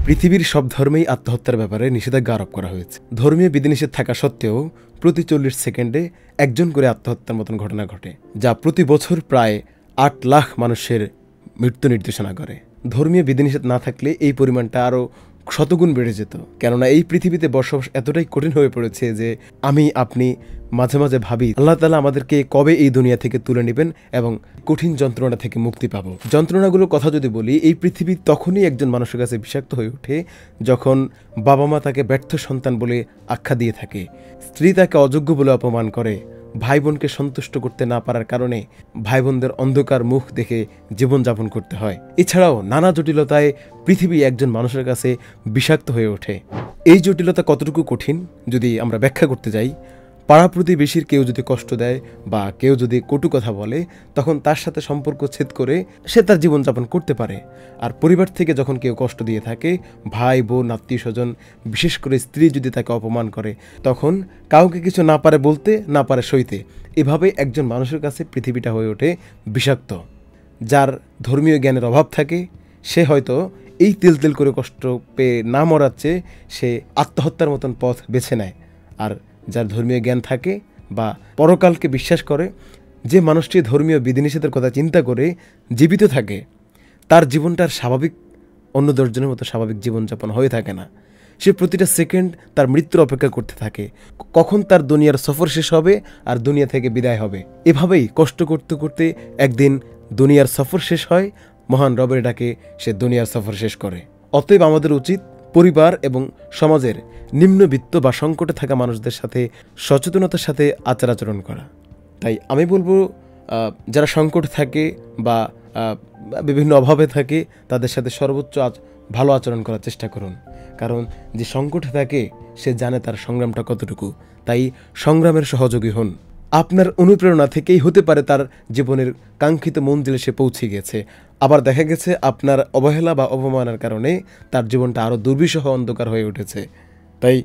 পৃথিবীর সব ধর্মেই আত্মহত্যার ব্যাপারে নিষেধাজ্ঞা আরোপ করা হয়েছে। ধর্মীয় বিধিনিষেধ থাকা সত্ত্বেও প্রতি 40 সেকেন্ডে একজন করে আত্মহত্যার মতন ঘটনা ঘটে, যা প্রতি বছর প্রায় 8 লাখ মানুষের মৃত্যু নির্দেশনা করে। ধর্মীয় বিধিনিষেধ না থাকলে এই পরিমাণটা আরও শতগুণ বেড়ে যেত, কেননা এই পৃথিবীতে বসবাস এতটাই কঠিন হয়ে পড়েছে যে আপনি মাঝে মাঝে ভাবি আল্লাহ তাআলা আমাদেরকে কবে এই দুনিয়া থেকে তুলে নেবেন এবং কঠিন যন্ত্রণা থেকে মুক্তি পাবো। যন্ত্রণাগুলোর কথা যদি বলি, এই পৃথিবী তখনই একজন মানুষের কাছে বিষাক্ত হয়ে ওঠে যখন বাবা মা তাকে ব্যর্থ সন্তান বলে আখ্যা দিয়ে থাকে, স্ত্রী তাকে অযোগ্য বলে অপমান করে, ভাই বোনকে সন্তুষ্ট করতে না পারার কারণে ভাই বোনদের অন্ধকার মুখ দেখে জীবনযাপন করতে হয়। এছাড়াও নানা জটিলতায় পৃথিবী একজন মানুষের কাছে বিষাক্ত হয়ে ওঠে। এই জটিলতা কতটুকু কঠিন যদি আমরা ব্যাখ্যা করতে যাই, পাড়া প্রতিবেশীর কেউ যদি কষ্ট দেয় বা কেউ যদি কটু কথা বলে, তখন তার সাথে সম্পর্ক ছেদ করে সে তার জীবনযাপন করতে পারে। আর পরিবার থেকে যখন কেউ কষ্ট দিয়ে থাকে, ভাই বোন আত্মীয় স্বজন বিশেষ করে স্ত্রী যদি তাকে অপমান করে, তখন কাউকে কিছু না পারে বলতে, না পারে সইতে। এভাবে একজন মানুষের কাছে পৃথিবীটা হয়ে ওঠে বিষাক্ত। যার ধর্মীয় জ্ঞানের অভাব থাকে সে হয়তো এই তিল তিল করে কষ্ট পেয়ে না মরার চেয়ে সে আত্মহত্যার মতন পথ বেছে নেয়। আর যার ধর্মীয় জ্ঞান থাকে বা পরকালকে বিশ্বাস করে, যে মানুষটি ধর্মীয় বিধিনিষেধের কথা চিন্তা করে জীবিত থাকে, তার জীবনটার স্বাভাবিক অন্য দশজনের মতো স্বাভাবিক জীবনযাপন হয়ে থাকে না। সে প্রতিটা সেকেন্ড তার মৃত্যুর অপেক্ষা করতে থাকে, কখন তার দুনিয়ার সফর শেষ হবে আর দুনিয়া থেকে বিদায় হবে। এভাবেই কষ্ট করতে করতে একদিন দুনিয়ার সফর শেষ হয়, মহান রবের ডাকে সে দুনিয়ার সফর শেষ করে। অতএব আমাদের উচিত পরিবার এবং সমাজের নিম্নবিত্ত বা সংকটে থাকা মানুষদের সাথে সচেতনতার সাথে আচার আচরণ করা। তাই আমি বলবো, যারা সংকট থাকে বা বিভিন্ন অভাবে থাকে, তাদের সাথে সর্বোচ্চ ভালো আচরণ করার চেষ্টা করুন। কারণ যে সংকটে থাকে সে জানে তার সংগ্রামটা কতটুকু। তাই সংগ্রামের সহযোগী হন। আপনার অনুপ্রেরণা থেকেই হতে পারে তার জীবনের কাঙ্ক্ষিত মঞ্জিলে সে পৌঁছে গেছে। আবার দেখা গেছে আপনার অবহেলা বা অপমানের কারণে তার জীবনটা আরও দুর্বিষহ অন্ধকার হয়ে উঠেছে। তাই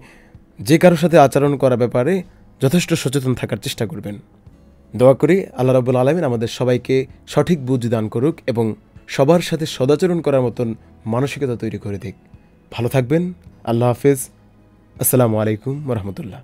যে কারোর সাথে আচরণ করার ব্যাপারে যথেষ্ট সচেতন থাকার চেষ্টা করবেন। দোয়া করি আল্লাহ রাব্বুল আলামিন আমাদের সবাইকে সঠিক বুঝ দান করুক এবং সবার সাথে সদাচরণ করার মতন মানসিকতা তৈরি করে দিক। ভালো থাকবেন। আল্লাহ হাফেজ। আসসালামু আলাইকুম ওয়া রাহমাতুল্লাহ।